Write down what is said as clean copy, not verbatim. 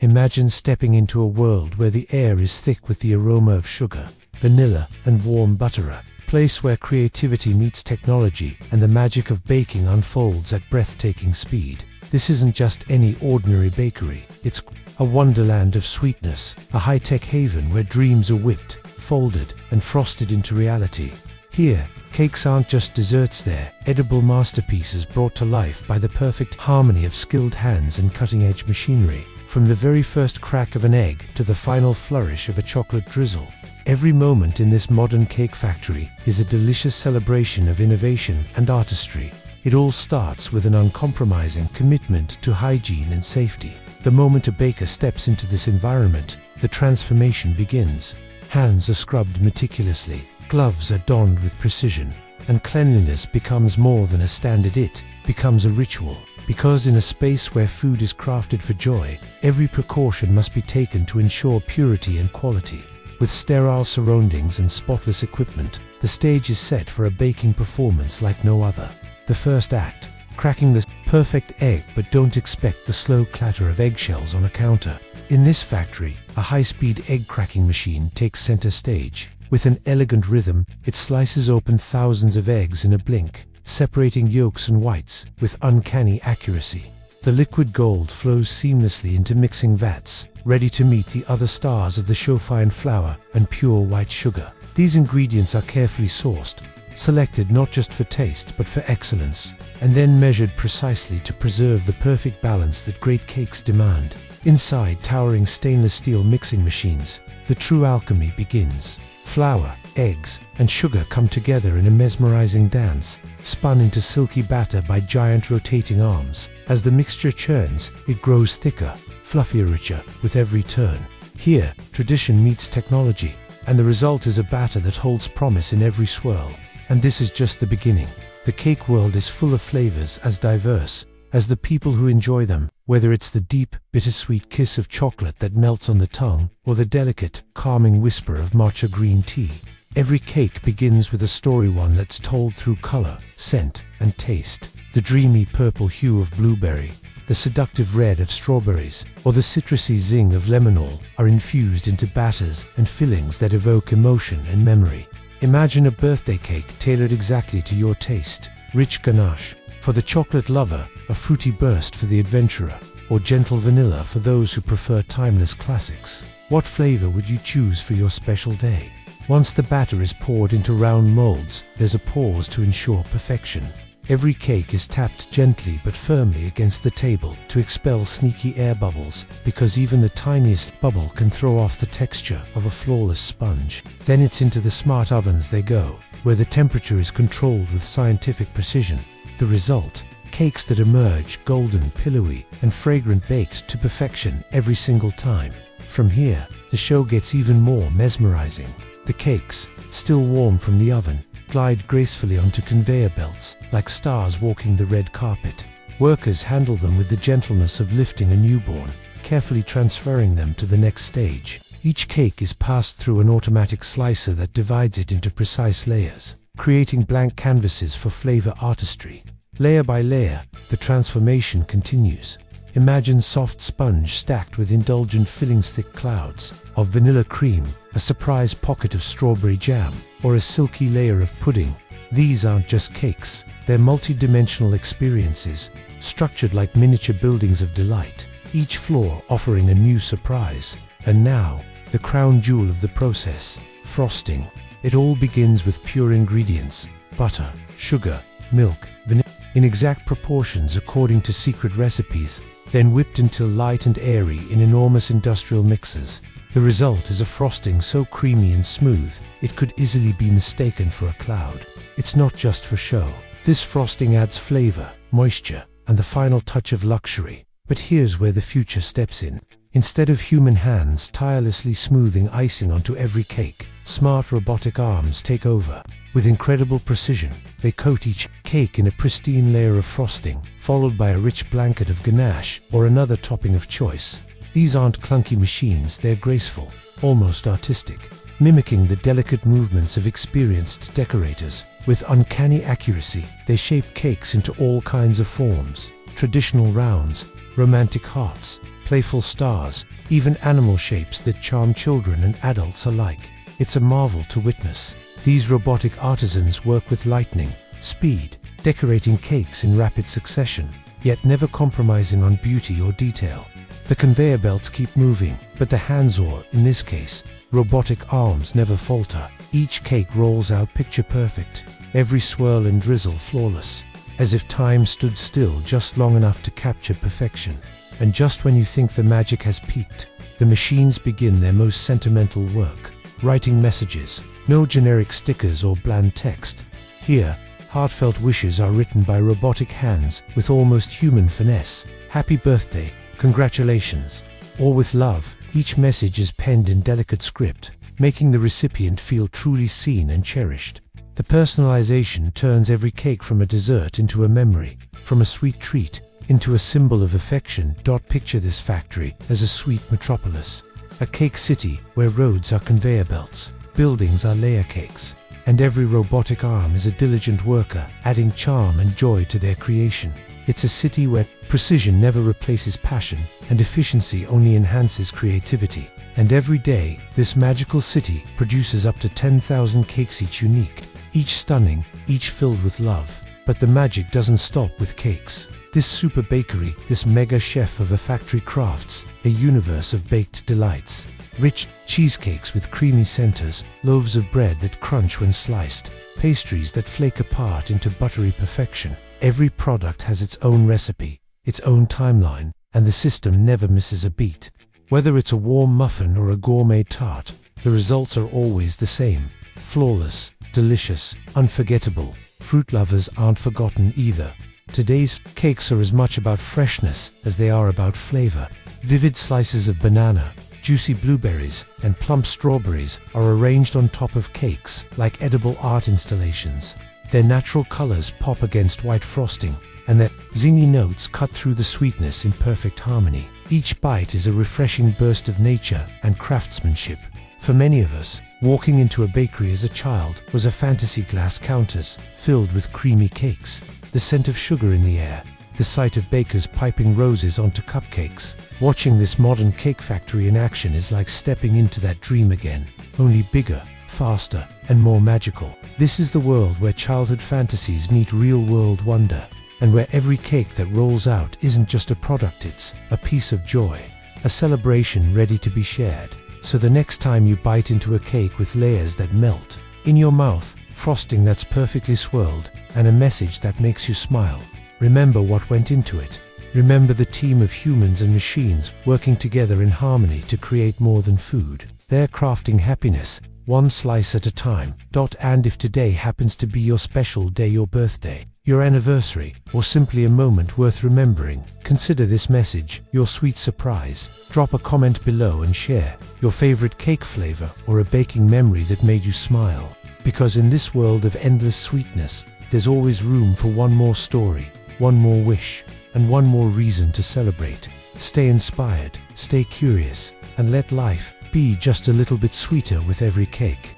Imagine stepping into a world where the air is thick with the aroma of sugar, vanilla, and warm butter, a place where creativity meets technology and the magic of baking unfolds at breathtaking speed. This isn't just any ordinary bakery, it's a wonderland of sweetness, a high-tech haven where dreams are whipped, folded, and frosted into reality. Here, cakes aren't just desserts, they're edible masterpieces brought to life by the perfect harmony of skilled hands and cutting-edge machinery. From the very first crack of an egg to the final flourish of a chocolate drizzle, every moment in this modern cake factory is a delicious celebration of innovation and artistry. It all starts with an uncompromising commitment to hygiene and safety. The moment a baker steps into this environment, the transformation begins. Hands are scrubbed meticulously, gloves are donned with precision, and cleanliness becomes more than a standard, it becomes a ritual. Because in a space where food is crafted for joy, every precaution must be taken to ensure purity and quality. With sterile surroundings and spotless equipment, the stage is set for a baking performance like no other. The first act, cracking the perfect egg, but don't expect the slow clatter of eggshells on a counter. In this factory, a high-speed egg cracking machine takes center stage. With an elegant rhythm, it slices open thousands of eggs in a blink, separating yolks and whites with uncanny accuracy. The liquid gold flows seamlessly into mixing vats, ready to meet the other stars of the show: fine flour and pure white sugar. These ingredients are carefully sourced, selected not just for taste but for excellence, and then measured precisely to preserve the perfect balance that great cakes demand. Inside towering stainless steel mixing machines, the true alchemy begins. Flour, eggs, and sugar come together in a mesmerizing dance, spun into silky batter by giant rotating arms. As the mixture churns, it grows thicker, fluffier, richer with every turn. Here, tradition meets technology, and the result is a batter that holds promise in every swirl. And this is just the beginning. The cake world is full of flavors as diverse as the people who enjoy them, whether it's the deep, bittersweet kiss of chocolate that melts on the tongue, or the delicate, calming whisper of matcha green tea. Every cake begins with a story, one that's told through color, scent, and taste. The dreamy purple hue of blueberry, the seductive red of strawberries, or the citrusy zing of lemonade are infused into batters and fillings that evoke emotion and memory. Imagine a birthday cake tailored exactly to your taste. Rich ganache for the chocolate lover, a fruity burst for the adventurer, or gentle vanilla for those who prefer timeless classics. What flavor would you choose for your special day? Once the batter is poured into round molds, there's a pause to ensure perfection. Every cake is tapped gently but firmly against the table to expel sneaky air bubbles, because even the tiniest bubble can throw off the texture of a flawless sponge. Then it's into the smart ovens they go, where the temperature is controlled with scientific precision. The result? Cakes that emerge golden, pillowy, and fragrant, baked to perfection every single time. From here, the show gets even more mesmerizing. The cakes, still warm from the oven, glide gracefully onto conveyor belts, like stars walking the red carpet. Workers handle them with the gentleness of lifting a newborn, carefully transferring them to the next stage. Each cake is passed through an automatic slicer that divides it into precise layers, creating blank canvases for flavor artistry. Layer by layer, the transformation continues. Imagine soft sponge stacked with indulgent fillings, thick clouds of vanilla cream, a surprise pocket of strawberry jam, or a silky layer of pudding. These aren't just cakes, they're multi-dimensional experiences, structured like miniature buildings of delight, each floor offering a new surprise. And now, the crown jewel of the process, frosting. It all begins with pure ingredients: butter, sugar, milk, vanilla, in exact proportions according to secret recipes, then whipped until light and airy in enormous industrial mixers. The result is a frosting so creamy and smooth, it could easily be mistaken for a cloud. It's not just for show. This frosting adds flavor, moisture, and the final touch of luxury. But here's where the future steps in. Instead of human hands tirelessly smoothing icing onto every cake, smart robotic arms take over. With incredible precision, they coat each cake in a pristine layer of frosting, followed by a rich blanket of ganache or another topping of choice. These aren't clunky machines, they're graceful, almost artistic, mimicking the delicate movements of experienced decorators. With uncanny accuracy, they shape cakes into all kinds of forms: traditional rounds, romantic hearts, playful stars, even animal shapes that charm children and adults alike. It's a marvel to witness. These robotic artisans work with lightning speed, decorating cakes in rapid succession, yet never compromising on beauty or detail. The conveyor belts keep moving, but the hands, or, in this case, robotic arms, never falter. Each cake rolls out picture perfect, every swirl and drizzle flawless, as if time stood still just long enough to capture perfection. And just when you think the magic has peaked, the machines begin their most sentimental work, writing messages. No generic stickers or bland text. Here, heartfelt wishes are written by robotic hands with almost human finesse. Happy birthday, congratulations, or with love. Each message is penned in delicate script, making the recipient feel truly seen and cherished. The personalization turns every cake from a dessert into a memory, from a sweet treat into a symbol of affection. Picture this factory as a sweet metropolis, a cake city where roads are conveyor belts, buildings are layer cakes, and every robotic arm is a diligent worker, adding charm and joy to their creation. It's a city where precision never replaces passion, and efficiency only enhances creativity. And every day, this magical city produces up to 10,000 cakes, each unique, each stunning, each filled with love. But the magic doesn't stop with cakes. This super bakery, this mega chef of a factory, crafts a universe of baked delights. Rich cheesecakes with creamy centers, loaves of bread that crunch when sliced, pastries that flake apart into buttery perfection. Every product has its own recipe, its own timeline, and the system never misses a beat. Whether it's a warm muffin or a gourmet tart, the results are always the same. Flawless, delicious, unforgettable. Fruit lovers aren't forgotten either. Today's cakes are as much about freshness as they are about flavor. Vivid slices of banana, juicy blueberries, and plump strawberries are arranged on top of cakes like edible art installations. Their natural colors pop against white frosting, and their zingy notes cut through the sweetness in perfect harmony. Each bite is a refreshing burst of nature and craftsmanship. For many of us, walking into a bakery as a child was a fantasy. Glass counters filled with creamy cakes, the scent of sugar in the air, the sight of bakers piping roses onto cupcakes. Watching this modern cake factory in action is like stepping into that dream again, only bigger, faster, and more magical. This is the world where childhood fantasies meet real-world wonder, and where every cake that rolls out isn't just a product, it's a piece of joy, a celebration ready to be shared. So the next time you bite into a cake with layers that melt in your mouth, frosting that's perfectly swirled, and a message that makes you smile, remember what went into it. Remember the team of humans and machines working together in harmony to create more than food. They're crafting happiness, one slice at a time. And if today happens to be your special day, your birthday, your anniversary, or simply a moment worth remembering, consider this message your sweet surprise. Drop a comment below and share your favorite cake flavor or a baking memory that made you smile. Because in this world of endless sweetness, there's always room for one more story, one more wish, and one more reason to celebrate. Stay inspired, stay curious, and let life be just a little bit sweeter with every cake.